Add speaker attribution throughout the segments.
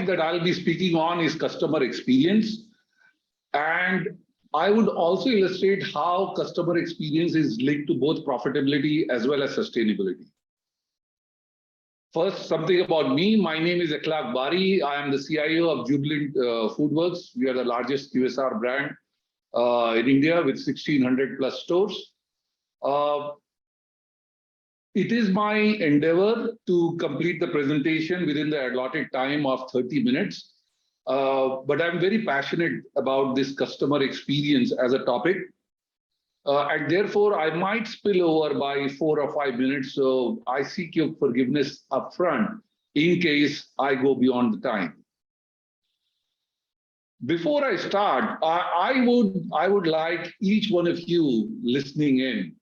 Speaker 1: point that I'll be speaking on is customer experience. And I would also illustrate how customer experience is linked to both profitability as well as sustainability. First, something about me. My name is Ekhlaque Bari. I am the CIO of Jubilant FoodWorks. We are the largest QSR brand in India with 1,600 plus stores. It is my endeavor to complete the presentation within the allotted time of 30 minutes. But I'm very passionate about this customer experience as a topic. And therefore, I might spill over by 4 or 5 minutes. So I seek your forgiveness upfront in case I go beyond the time. Before I start, I would like each one of you listening in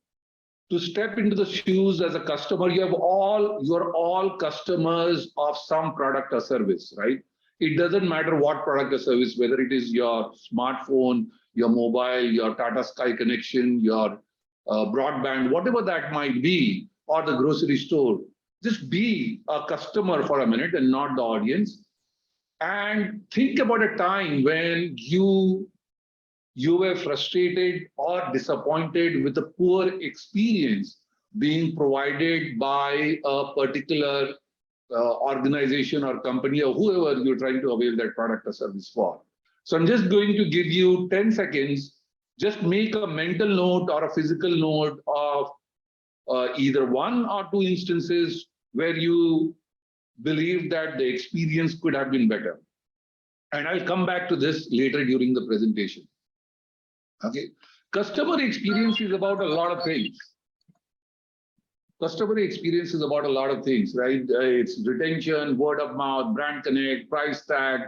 Speaker 1: to step into the shoes as a customer. You're all customers of some product or service, right? It doesn't matter what product or service, whether it is your smartphone, your mobile, your Tata Sky connection, your broadband, whatever that might be, or the grocery store. Just be a customer for a minute and not the audience. And think about a time when you were frustrated or disappointed with a poor experience being provided by a particular organization or company or whoever you're trying to avail that product or service for. So I'm just going to give you 10 seconds. Just make a mental note or a physical note of either 1 or 2 instances where you believe that the experience could have been better. And I'll come back to this later during the presentation. Okay, customer experience is about a lot of things. Customer experience is about a lot of things, right? It's retention, word of mouth, brand connect, price tag.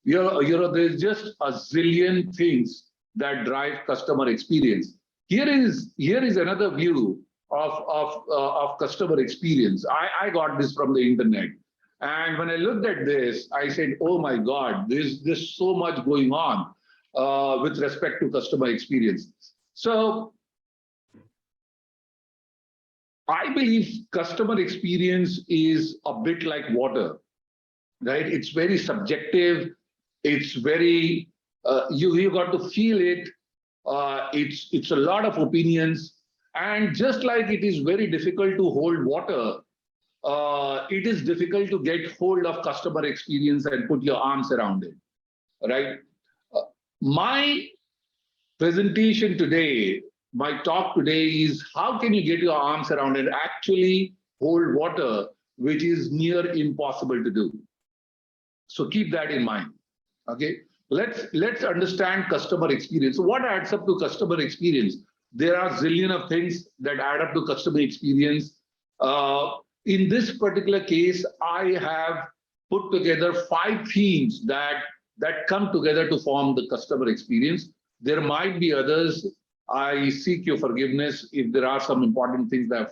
Speaker 1: There's just a zillion things that drive customer experience. Here is another view of customer experience. I got this from the internet. And when I looked at this, I said, oh my God, there's so much going on with respect to customer experience. So I believe customer experience is a bit like water, right? It's very subjective. It's very, you got to feel it. It's a lot of opinions. And just like it is very difficult to hold water, it is difficult to get hold of customer experience and put your arms around it, right? My presentation today, my talk today is how can you get your arms around and actually hold water, which is near impossible to do. So keep that in mind. Okay, let's understand customer experience. So what adds up to customer experience? There are zillion of things that add up to customer experience. In this particular case, I have put together 5 themes that come together to form the customer experience. There might be others. I seek your forgiveness if there are some important things that I've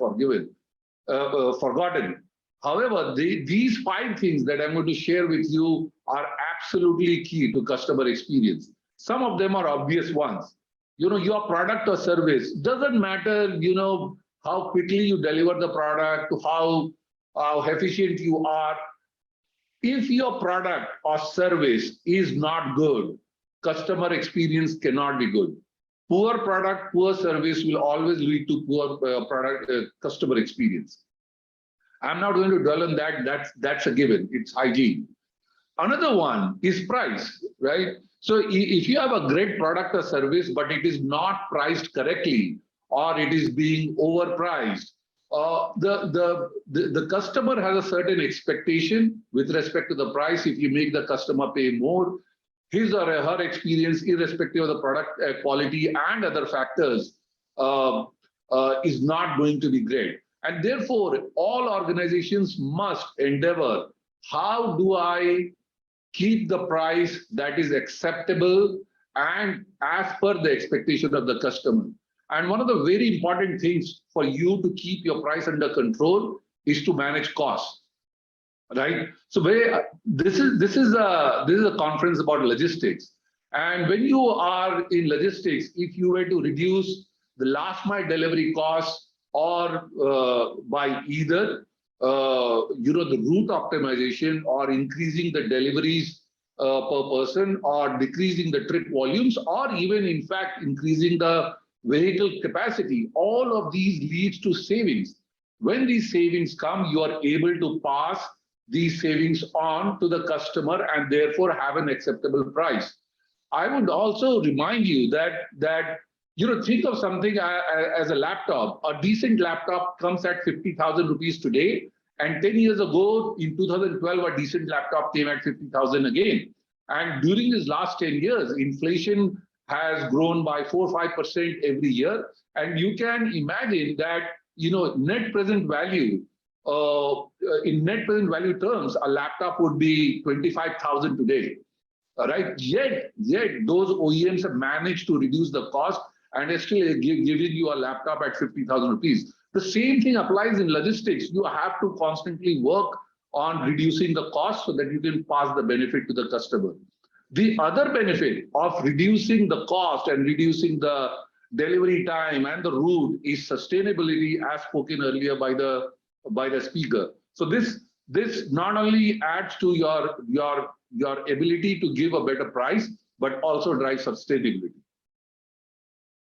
Speaker 1: forgotten. However, these 5 things that I'm going to share with you are absolutely key to customer experience. Some of them are obvious ones. Your product or service doesn't matter, how quickly you deliver the product, to how efficient you are. If your product or service is not good, customer experience cannot be good. Poor product, poor service will always lead to poor customer experience. I'm not going to dwell on that. That's a given. It's hygiene. Another one is price, right? So if you have a great product or service, but it is not priced correctly, or it is being overpriced, the customer has a certain expectation with respect to the price. If you make the customer pay more, his or her experience, irrespective of the product quality and other factors, is not going to be great. And therefore, all organizations must endeavor, how do I keep the price that is acceptable and as per the expectation of the customer? And one of the very important things for you to keep your price under control is to manage costs, right? So this is a conference about logistics. And when you are in logistics, if you were to reduce the last mile delivery costs or by either the route optimization or increasing the deliveries per person or decreasing the trip volumes or even in fact increasing the vehicle capacity, all of these leads to savings. When these savings come, you are able to pass these savings on to the customer and therefore have an acceptable price. I would also remind you that think of something as a laptop. A decent laptop comes at 50,000 rupees today, and 10 years ago, in 2012, a decent laptop came at 50,000 again. And during these last 10 years, inflation has grown by 4-5% every year, and you can imagine that net present value. In net present value terms, a laptop would be 25,000 today. Right? Yet those OEMs have managed to reduce the cost and are still giving you a laptop at 50,000 rupees. The same thing applies in logistics. You have to constantly work on reducing the cost so that you can pass the benefit to the customer. The other benefit of reducing the cost and reducing the delivery time and the route is sustainability, as spoken earlier by the speaker. So this not only adds to your ability to give a better price, but also drives sustainability.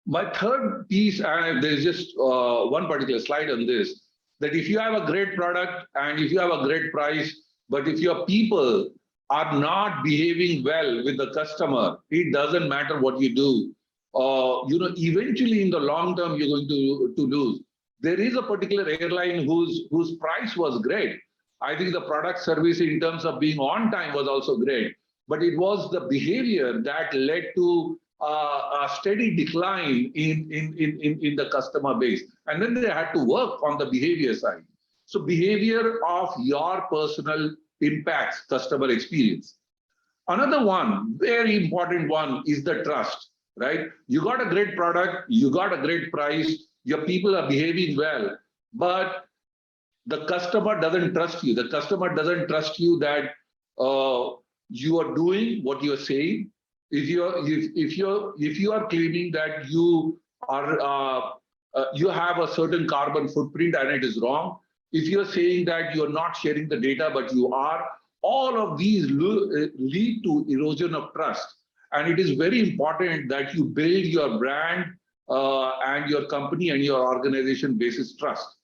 Speaker 1: My third piece, and there's just one particular slide on this, that if you have a great product and if you have a great price, but if your people are not behaving well with the customer, it doesn't matter what you do. Eventually in the long term, you're going to lose. There is a particular airline whose price was great. I think the product service in terms of being on time was also great, but it was the behavior that led to a steady decline in the customer base. And then they had to work on the behavior side. So behavior of your personal impacts customer experience. Another one, very important one, is the trust, right? You got a great product, you got a great price, your people are behaving well, but the customer doesn't trust you. The customer doesn't trust you that you are doing what you are saying. If you are claiming that you have a certain carbon footprint and it is wrong, if you're saying that you're not sharing the data but you are, all of these lead to erosion of trust. And it is very important that you build your brand and your company and your organization basis trust.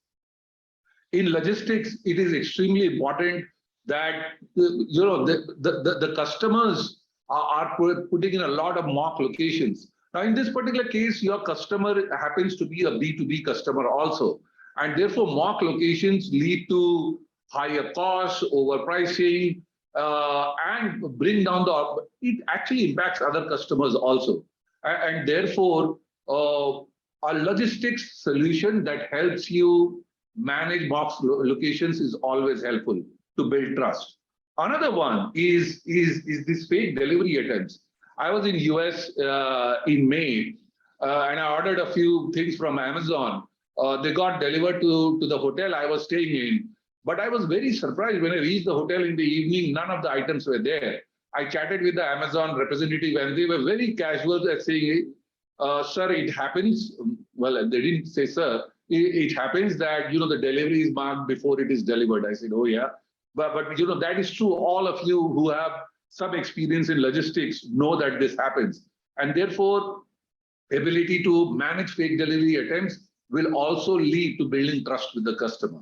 Speaker 1: In logistics, it is extremely important that the customers are putting in a lot of mock locations. Now, in this particular case, your customer happens to be a B2B customer also. And therefore, mock locations lead to higher costs, overpricing, and bring down it actually impacts other customers also. And therefore, a logistics solution that helps you manage mock locations is always helpful to build trust. Another one is this fake delivery attempts. I was in US in May, and I ordered a few things from Amazon. They got delivered to the hotel I was staying in. But I was very surprised when I reached the hotel in the evening, none of the items were there. I chatted with the Amazon representative and they were very casual at saying, sir, it happens. Well, they didn't say, sir, it happens that, the delivery is marked before it is delivered. I said, oh yeah. But that is true. All of you who have some experience in logistics know that this happens. And therefore, ability to manage fake delivery attempts will also lead to building trust with the customer.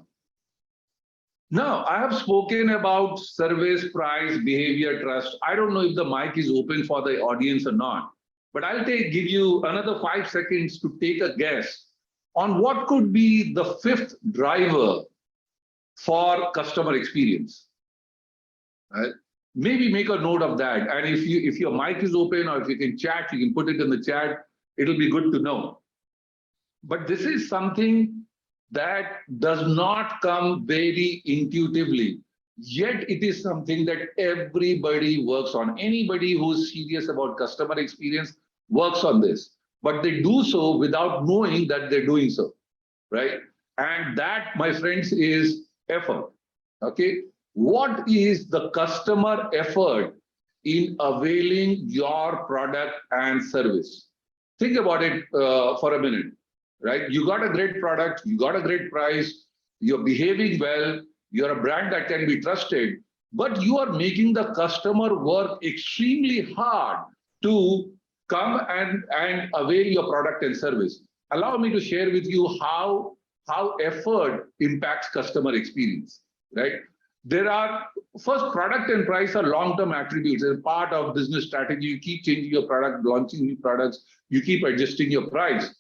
Speaker 1: Now, I have spoken about service, price, behavior, trust. I don't know if the mic is open for the audience or not, but I'll give you another 5 seconds to take a guess on what could be the fifth driver for customer experience. Right? Maybe make a note of that. And if your mic is open or if you can chat, you can put it in the chat. It'll be good to know. But this is something that does not come very intuitively, yet it is something that everybody works on. Anybody who's serious about customer experience works on this, but they do so without knowing that they're doing so, right? And that, my friends, is effort, okay? What is the customer effort in availing your product and service? Think about it for a minute. Right? You got a great product, you got a great price, you're behaving well, you're a brand that can be trusted, but you are making the customer work extremely hard to come and avail your product and service. Allow me to share with you how effort impacts customer experience, right? There are, first, product and price are long-term attributes. They're part of business strategy. You keep changing your product, launching new products, you keep adjusting your price.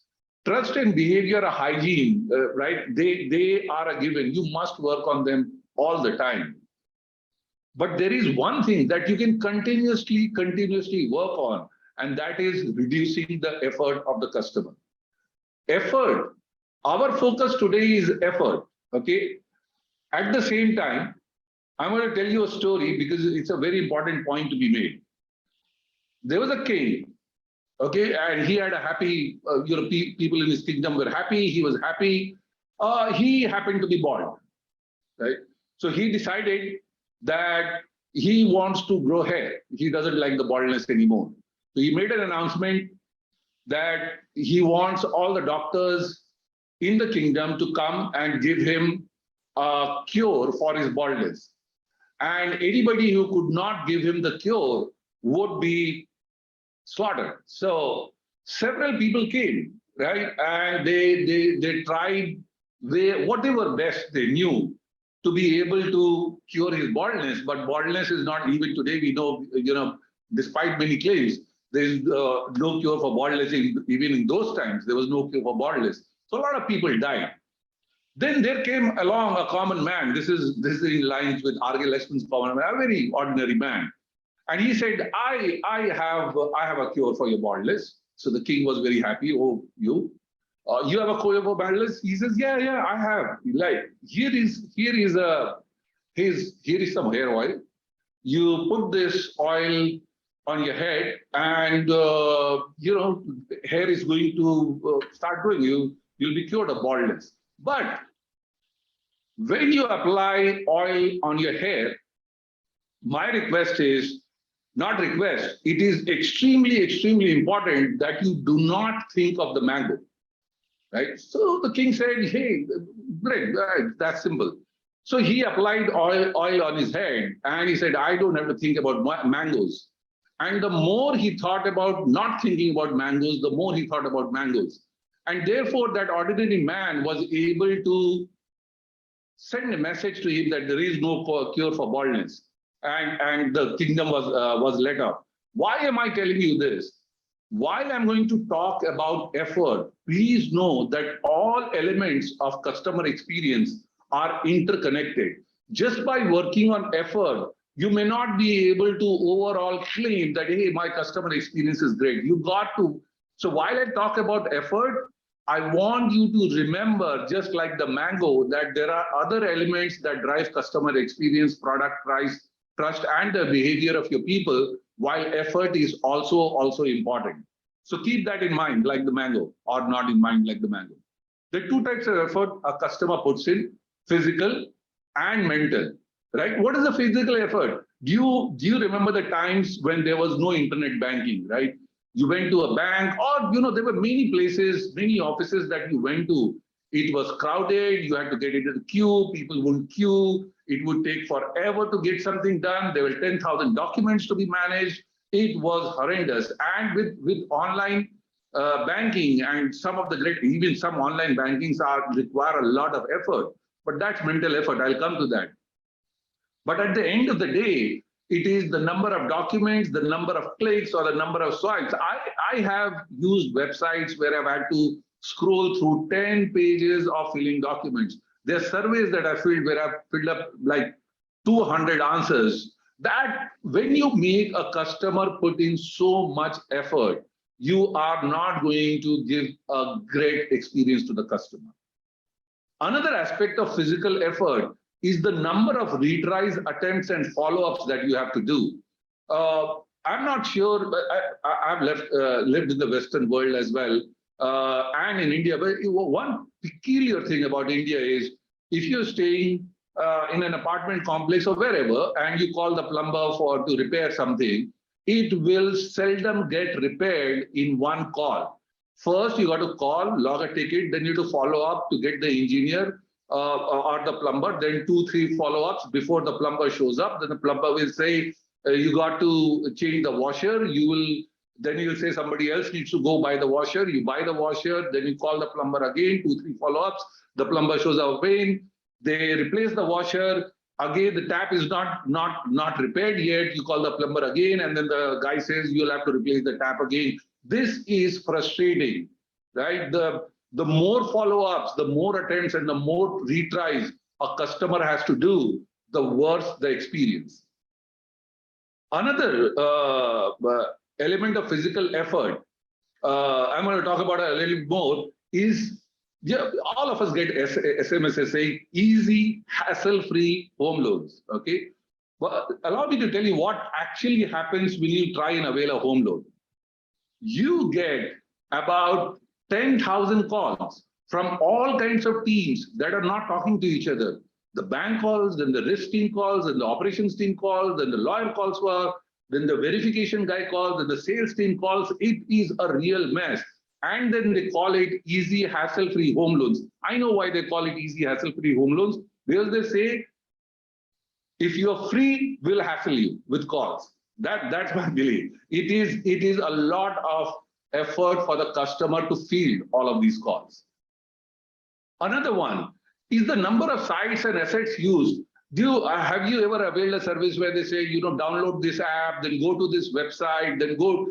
Speaker 1: Trust and behavior are hygiene, right? They are a given. You must work on them all the time. But there is one thing that you can continuously work on, and that is reducing the effort of the customer. Effort. Our focus today is effort. Okay. At the same time, I'm going to tell you a story because it's a very important point to be made. There was a king, okay, and he had a happy, people in his kingdom were happy. He was happy. He happened to be bald, right? So he decided that he wants to grow hair. He doesn't like the baldness anymore. So he made an announcement that he wants all the doctors in the kingdom to come and give him a cure for his baldness. And anybody who could not give him the cure would be slaughtered. So several people came, right? And they tried whatever best they knew to be able to cure his baldness. But baldness is not, even today, we know, despite many claims, there is no cure for baldness. Even in those times, there was no cure for baldness. So a lot of people died. Then there came along a common man. This is in lines with R.K. Lakshman's common man, a very ordinary man. And he said, I have a cure for your baldness. So the king was very happy. Oh, you have a cure for baldness? He says, yeah, I have. Like, here is some hair oil. You put this oil on your head, and hair is going to start growing. You'll be cured of baldness. But when you apply oil on your hair, my request is, not request, it is extremely important that you do not think of the mango, right? So the king said, hey, great, that's simple. So he applied oil on his head, and he said, I don't have to think about mangoes. And the more he thought about not thinking about mangoes, the more he thought about mangoes. And therefore, that ordinary man was able to send a message to him that there is no cure for baldness. And the kingdom was let up. Why am I telling you this? While I'm going to talk about effort, please know that all elements of customer experience are interconnected. Just by working on effort, you may not be able to overall claim that, hey, my customer experience is great. You got to. So while I talk about effort, I want you to remember, just like the mango, that there are other elements that drive customer experience, product, price, trust, and the behavior of your people, while effort is also important. So keep that in mind, like the mango, or not in mind like the mango. There are two types of effort a customer puts in: physical and mental, right? What is the physical effort? Do you remember the times when there was no internet banking, right? You went to a bank, or there were many places, many offices that you went to. It was crowded. You had to get into the queue. People wouldn't queue. It would take forever to get something done. There were 10,000 documents to be managed. It was horrendous. And with online banking and some of the even some online bankings require a lot of effort. But that's mental effort. I'll come to that. But at the end of the day, it is the number of documents, the number of clicks, or the number of swipes. I have used websites where I've had to scroll through 10 pages of filling documents. There are surveys that I filled where I've filled up like 200 answers. That when you make a customer put in so much effort, you are not going to give a great experience to the customer. Another aspect of physical effort is the number of retries, attempts, and follow-ups that you have to do. I'm not sure, but I've lived in the Western world as well, and in India. But one peculiar thing about India is, if you're staying in an apartment complex or wherever, and you call the plumber to repair something, it will seldom get repaired in one call. First, you got to call, log a ticket, then you have to follow up to get the engineer. or the plumber, then 2-3 follow-ups before the plumber shows up. Then the plumber will say, you got to change the washer. Then you'll say somebody else needs to go buy the washer. You buy the washer, then you call the plumber again, 2-3 follow-ups. The plumber shows up again. They replace the washer. Again, the tap is not repaired yet. You call the plumber again, and then the guy says you'll have to replace the tap again. This is frustrating, right? The more follow-ups, the more attempts, and the more retries a customer has to do, the worse the experience. Another element of physical effort, I'm going to talk about a little more, is all of us get SMSs saying easy, hassle-free home loans. Okay, but allow me to tell you what actually happens when you try and avail a home loan. You get about 10,000 calls from all kinds of teams that are not talking to each other. The bank calls, then the risk team calls, then the operations team calls, then the lawyer calls for, then the verification guy calls, then the sales team calls. It is a real mess. And then they call it easy, hassle-free home loans. I know why they call it easy, hassle-free home loans, because they say, if you're free, we'll hassle you with calls. That's my belief. It is a lot of effort for the customer to field all of these calls. Another one is the number of sites and assets used. Have you ever availed a service where they say, download this app, then go to this website, then go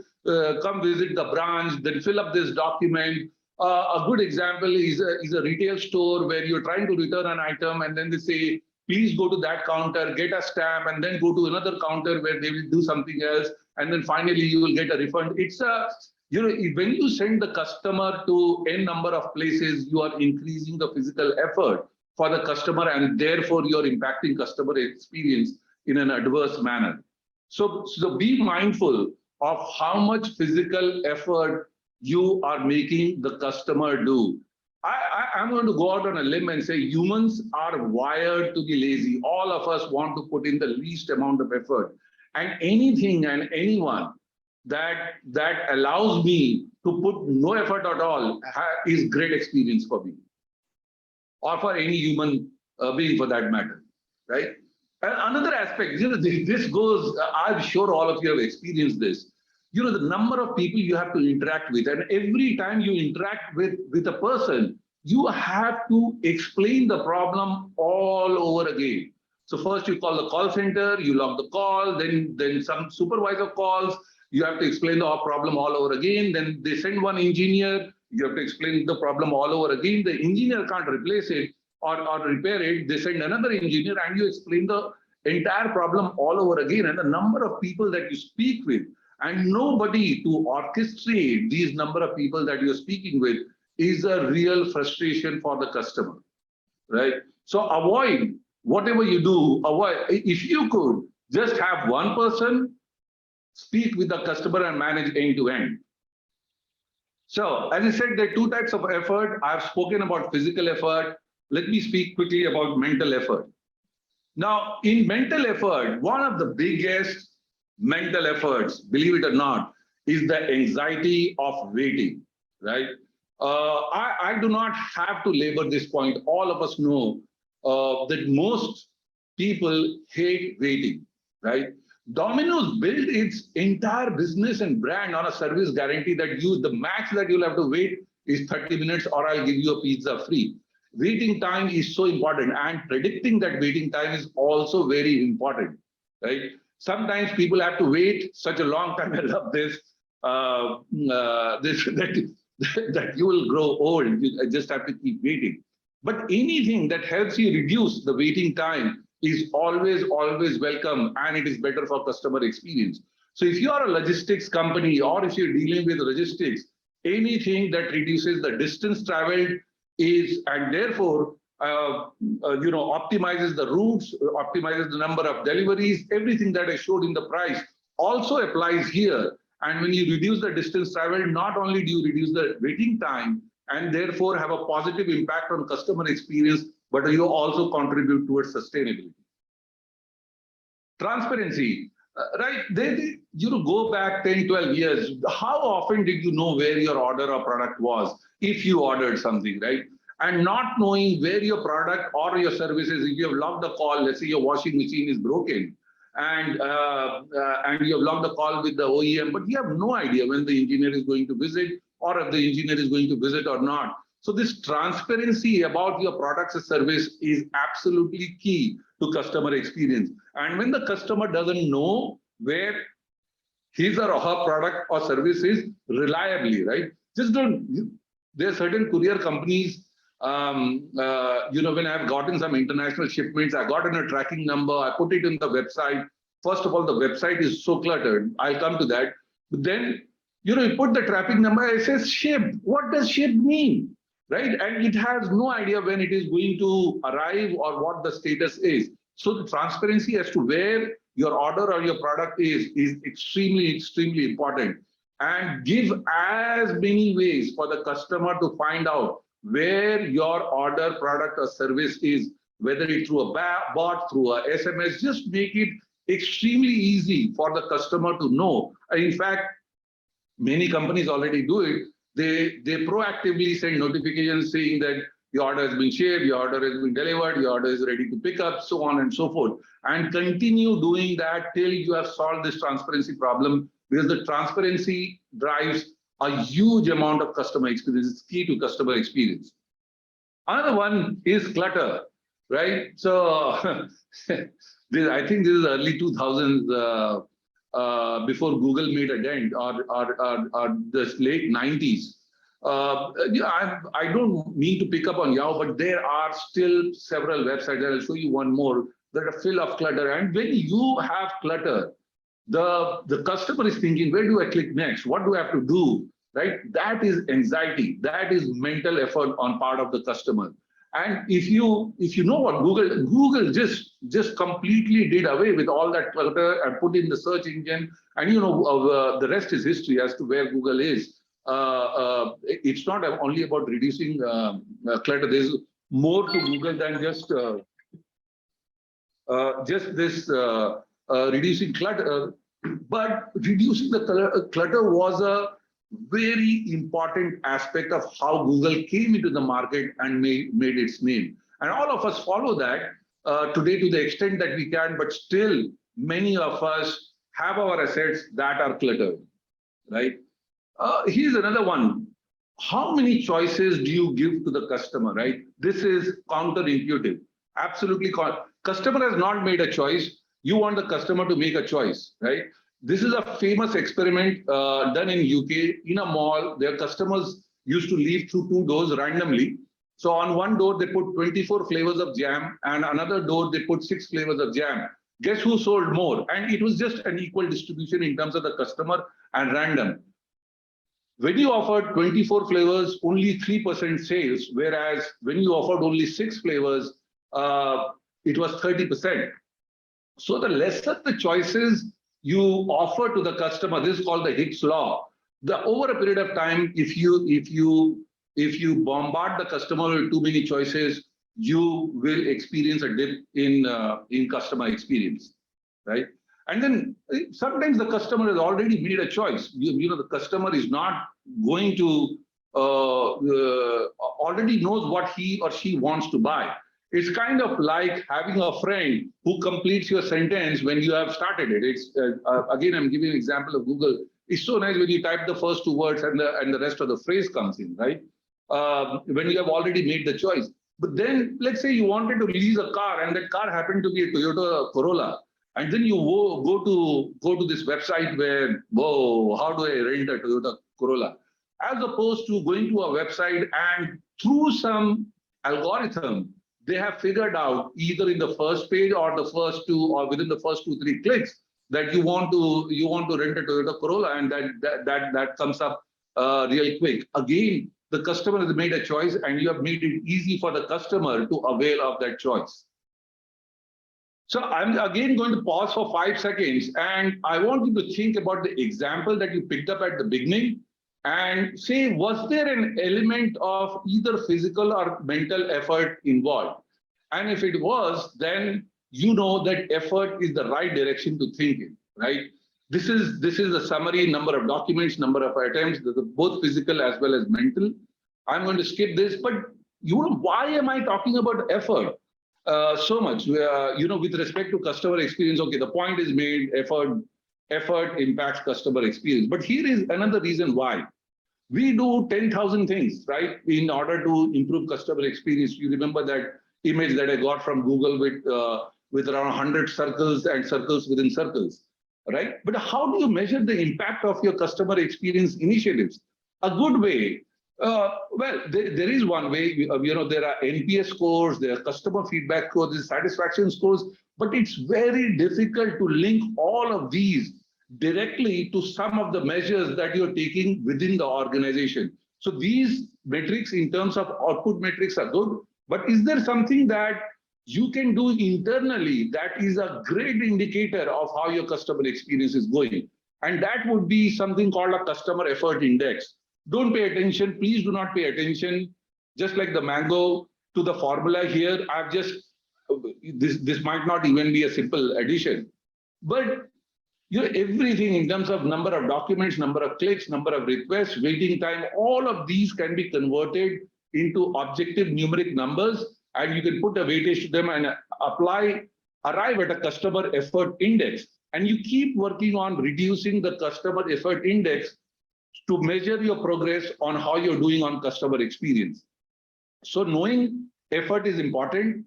Speaker 1: come visit the branch, then fill up this document? A good example is a retail store where you're trying to return an item, and then they say, please go to that counter, get a stamp, and then go to another counter where they will do something else, and then finally you will get a refund. It's when you send the customer to n number of places, you are increasing the physical effort for the customer, and therefore you're impacting customer experience in an adverse manner. So be mindful of how much physical effort you are making the customer do. I'm going to go out on a limb and say humans are wired to be lazy. All of us want to put in the least amount of effort. And anything and anyone that allows me to put no effort at all is great experience for me, or for any human being for that matter, right? And another aspect, this goes, I'm sure all of you have experienced this. The number of people you have to interact with, and every time you interact with a person, you have to explain the problem all over again. So first you call the call center, you log the call, then some supervisor calls, you have to explain the problem all over again, then they send one engineer, you have to explain the problem all over again. The engineer can't replace it or repair it, they send another engineer, and you explain the entire problem all over again. And the number of people that you speak with, and nobody to orchestrate these number of people that you're speaking with, is a real frustration for the customer, right? So avoid whatever you do. If you could just have one person speak with the customer and manage end to end. So as I said, there are two types of effort. I've spoken about physical effort. Let me speak quickly about mental effort. Now, in mental effort, one of the biggest mental efforts, believe it or not, is the anxiety of waiting, right? I do not have to labor this point. All of us know that most people hate waiting, right? Domino's built its entire business and brand on a service guarantee that the max that you'll have to wait is 30 minutes, or I'll give you a pizza free. Waiting time is so important, and predicting that waiting time is also very important, right? Sometimes people have to wait such a long time. I love this, that you will grow old. You just have to keep waiting. But anything that helps you reduce the waiting time is always welcome, and it is better for customer experience. So if you are a logistics company, or if you're dealing with logistics, anything that reduces the distance traveled is, and therefore optimizes the routes, optimizes the number of deliveries, everything that I showed in the price also applies here. And when you reduce the distance traveled, not only do you reduce the waiting time and therefore have a positive impact on customer experience, but you also contribute towards sustainability. Transparency, right? Go back 10, 12 years. How often did you know where your order or product was if you ordered something, right? and not knowing where your product or your service is. If you have logged a call, let's say your washing machine is broken, and you have logged a call with the OEM, but you have no idea when the engineer is going to visit, or if the engineer is going to visit or not. So this transparency about your products and service is absolutely key to customer experience. And when the customer doesn't know where his or her product or service is reliably, right? Just don't. There are certain courier companies. When I've gotten some international shipments, I got in a tracking number, I put it in the website. First of all, the website is so cluttered. I'll come to that. But then, you put the tracking number, it says shipped. What does shipped mean? Right? And it has no idea when it is going to arrive or what the status is. So the transparency as to where your order or your product is extremely, extremely important. And give as many ways for the customer to find out where your order, product, or service is, whether it's through a bot, through a SMS. Just make it extremely easy for the customer to know. In fact, many companies already do it. They proactively send notifications saying that your order has been shipped, your order has been delivered, your order is ready to pick up, so on and so forth. And continue doing that till you have solved this transparency problem, because the transparency drives a huge amount of customer experience. It's key to customer experience. Another one is clutter, right? So I think this is early 2000s, before Google made a dent, or the late 90s. I don't mean to pick up on Yahoo, but there are still several websites. I'll show you one more that are full of clutter. And when you have clutter, the customer is thinking, where do I click next? What do I have to do? Right? That is anxiety. That is mental effort on part of the customer. And if you know what Google just completely did away with all that clutter and put in the search engine, and the rest is history as to where Google is. It's not only about reducing clutter. There's more to Google than just this reducing clutter. But reducing the clutter was a very important aspect of how Google came into the market and made its name. And all of us follow that today to the extent that we can, but still many of us have our assets that are cluttered, right? Here's another one. How many choices do you give to the customer, right? This is counterintuitive. Absolutely. Customer has not made a choice. You want the customer to make a choice, right? This is a famous experiment done in UK. In a mall, their customers used to leave through 2 doors randomly. So on one door, they put 24 flavors of jam, and another door, they put 6 flavors of jam. Guess who sold more? And it was just an equal distribution in terms of the customer and random. When you offered 24 flavors, only 3% sales, whereas when you offered only 6 flavors, it was 30%. So the lesser the choices you offer to the customer, this is called the Hicks law. Over a period of time, if you bombard the customer with too many choices, you will experience a dip in customer experience, right? And then sometimes the customer has already made a choice. The customer is not going to already knows what he or she wants to buy. It's kind of like having a friend who completes your sentence when you have started it. It's again, I'm giving an example of Google. It's so nice when you type the first 2 words and the rest of the phrase comes in, right? When you have already made the choice. But then let's say you wanted to lease a car, and that car happened to be a Toyota Corolla. And then you go to this website where, whoa, how do I rent a Toyota Corolla? As opposed to going to a website and through some algorithm, they have figured out either in the first page or the first 2 or within the first 2-3 clicks that you want to rent a Toyota Corolla, and that comes up real quick. Again, the customer has made a choice, and you have made it easy for the customer to avail of that choice. So I'm again going to pause for 5 seconds, and I want you to think about the example that you picked up at the beginning and say, was there an element of either physical or mental effort involved? And if it was, then you know that effort is the right direction to think in, right? This is a summary, number of documents, number of items, both physical as well as mental. I'm going to skip this, but why am I talking about effort so much? With respect to customer experience, okay, the point is made, effort impacts customer experience. But here is another reason why. We do 10,000 things, right, in order to improve customer experience. You remember that image that I got from Google with around 100 circles and circles within circles, right? But how do you measure the impact of your customer experience initiatives? A good way, there is one way. There are NPS scores, there are customer feedback scores, there are satisfaction scores, but it's very difficult to link all of these directly to some of the measures that you're taking within the organization. So these metrics in terms of output metrics are good, but is there something that you can do internally that is a great indicator of how your customer experience is going? And that would be something called a customer effort index. Don't pay attention, please do not pay attention, just like the mango, to the formula here. This might not even be a simple addition, but everything in terms of number of documents, number of clicks, number of requests, waiting time, all of these can be converted into objective numeric numbers, and you can put a weightage to them and arrive at a customer effort index. And you keep working on reducing the customer effort index to measure your progress on how you're doing on customer experience. So knowing effort is important.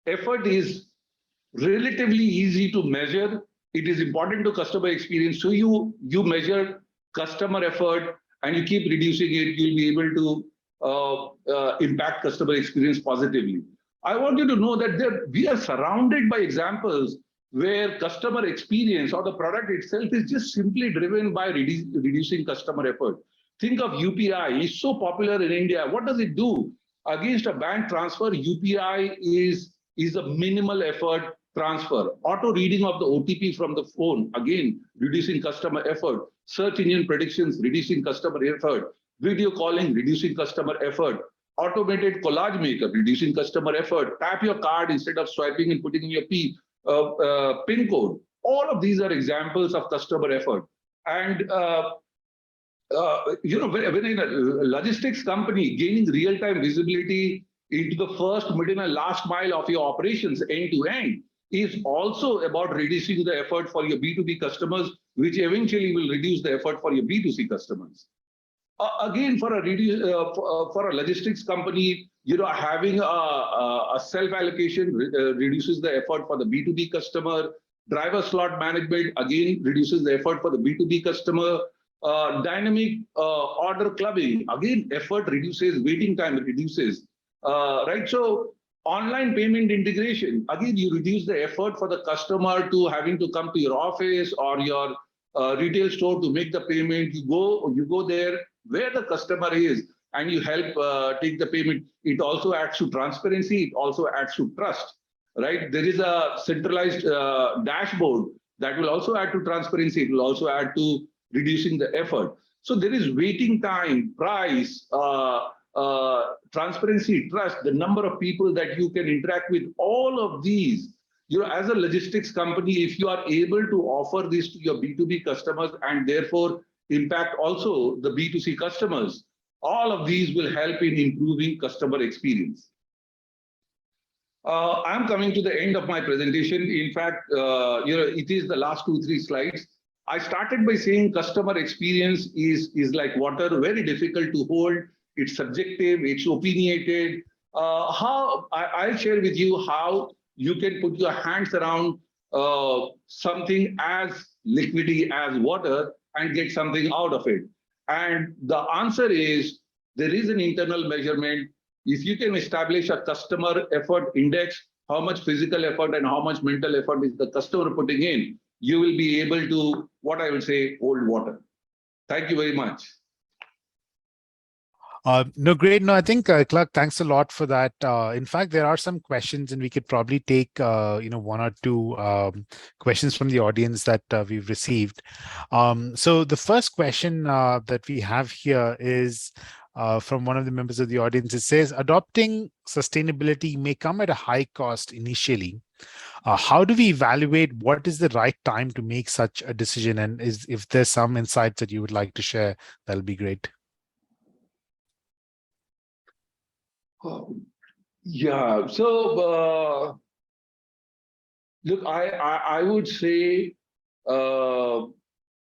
Speaker 1: Effort is relatively easy to measure. It is important to customer experience. So you measure customer effort and you keep reducing it, you'll be able to impact customer experience positively. I want you to know that we are surrounded by examples where customer experience or the product itself is just simply driven by reducing customer effort. Think of UPI. It's so popular in India. What does it do? Against a bank transfer, UPI is a minimal effort transfer. Auto reading of the OTP from the phone, again, reducing customer effort. Search engine predictions, reducing customer effort. Video calling, reducing customer effort. Automated collage maker, reducing customer effort. Tap your card instead of swiping and putting in your PIN code. All of these are examples of customer effort. And when in a logistics company, gaining real-time visibility into the first, middle, and last mile of your operations end to end is also about reducing the effort for your B2B customers, which eventually will reduce the effort for your B2C customers. Again, for a logistics company, having a self-allocation reduces the effort for the B2B customer. Driver slot management, again, reduces the effort for the B2B customer. Dynamic order clubbing, again, effort reduces, waiting time reduces, right? So online payment integration, again, you reduce the effort for the customer to having to come to your office or your retail store to make the payment. You go there where the customer is and you help take the payment. It also adds to transparency. It also adds to trust, right? There is a centralized dashboard that will also add to transparency. It will also add to reducing the effort. So there is waiting time, price, transparency, trust, the number of people that you can interact with. All of these, as a logistics company, if you are able to offer this to your B2B customers and therefore impact also the B2C customers, all of these will help in improving customer experience. I'm coming to the end of my presentation. In fact, it is the last 2-3 slides. I started by saying customer experience is like water, very difficult to hold. It's subjective, it's opinionated. I'll share with you how you can put your hands around something as liquidy as water and get something out of it. And the answer is, there is an internal measurement. If you can establish a customer effort index, how much physical effort and how much mental effort is the customer putting in, you will be able to, what I will say, hold water. Thank you very much.
Speaker 2: No, great. No, I think, Ekhlaque, thanks a lot for that. In fact, there are some questions and we could probably take, 1 or 2 questions from the audience that we've received. So the first question that we have here is from one of the members of the audience. It says, adopting sustainability may come at a high cost initially. How do we evaluate what is the right time to make such a decision? And if there's some insights that you would like to share, that'll be great.
Speaker 1: Oh, yeah. So look, I would say uh,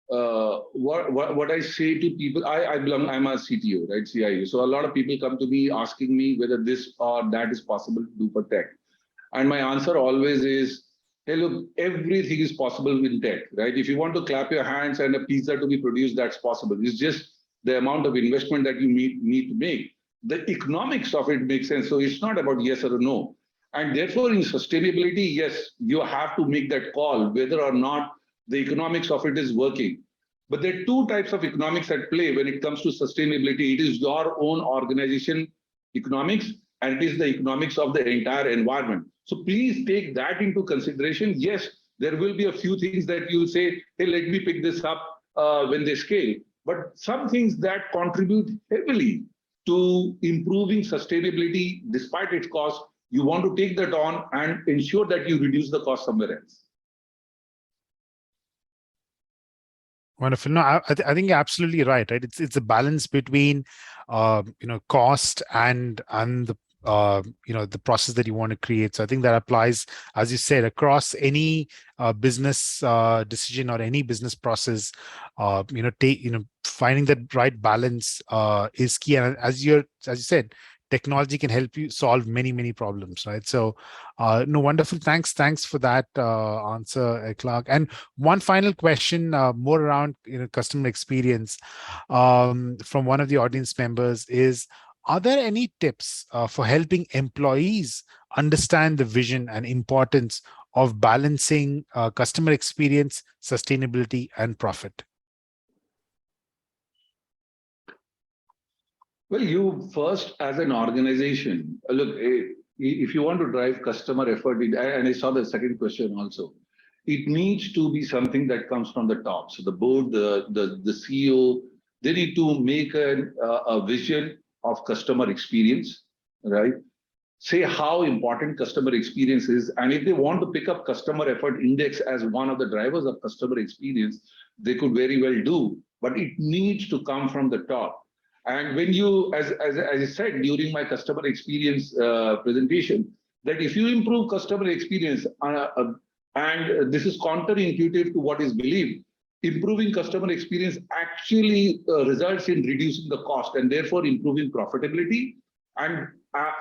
Speaker 1: what I say to people, I'm a CTO, right? CIO. So a lot of people come to me asking me whether this or that is possible to do for tech. And my answer always is, hey, look, everything is possible in tech, right? If you want to clap your hands and a pizza to be produced, that's possible. It's just the amount of investment that you need to make. The economics of it makes sense. So it's not about yes or no. And therefore, in sustainability, yes, you have to make that call whether or not the economics of it is working. But there are two types of economics at play when it comes to sustainability. It is your own organization economics, and it is the economics of the entire environment. So please take that into consideration. Yes, there will be a few things that you'll say, hey, let me pick this up when they scale. But some things that contribute heavily to improving sustainability despite its cost, you want to take that on and ensure that you reduce the cost somewhere else.
Speaker 2: Wonderful. No, I think you're absolutely right. Right, it's a balance between, cost and the the process that you want to create. So I think that applies, as you said, across any business decision or any business process. Finding that right balance is key. And as you said, technology can help you solve many problems. Right. So, no, wonderful. Thanks for that answer, Clark. And one final question, more around customer experience, from one of the audience members is: are there any tips for helping employees understand the vision and importance of balancing customer experience, sustainability, and profit?
Speaker 1: Well, you first, as an organization, look, if you want to drive customer effort, and I saw the second question also, it needs to be something that comes from the top. So the board, the CEO, they need to make a vision of customer experience, right? Say how important customer experience is. And if they want to pick up customer effort index as one of the drivers of customer experience, they could very well do, but it needs to come from the top. And when you, as I said during my customer experience presentation, that if you improve customer experience, and this is counterintuitive to what is believed, improving customer experience actually results in reducing the cost and therefore improving profitability. And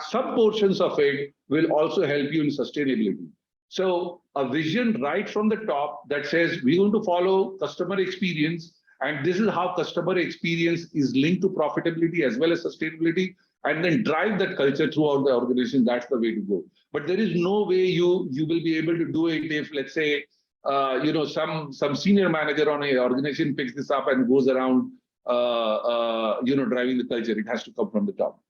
Speaker 1: some portions of it will also help you in sustainability. So a vision right from the top that says we want to follow customer experience, and this is how customer experience is linked to profitability as well as sustainability, and then drive that culture throughout the organization. That's the way to go. But there is no way you will be able to do it if, let's say, some senior manager on a organization picks this up and goes around, driving the culture. It has to come from the top.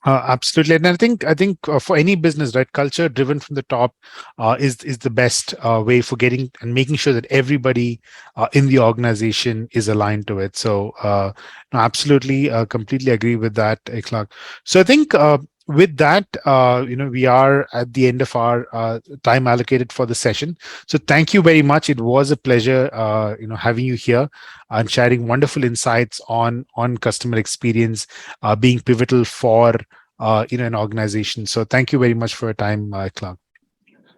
Speaker 2: Absolutely, and I think for any business, right, culture driven from the top is the best way for getting and making sure that everybody in the organization is aligned to it. So, no, absolutely, completely agree with that, Ekhlaque. So I think with that, we are at the end of our time allocated for the session. So thank you very much. It was a pleasure, having you here and sharing wonderful insights on customer experience being pivotal for an organization. So thank you very much for your time, Clark.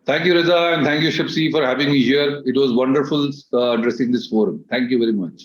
Speaker 1: Thank you, Reza, and thank you, Shipsy, for having me here. It was wonderful addressing this forum. Thank you very much.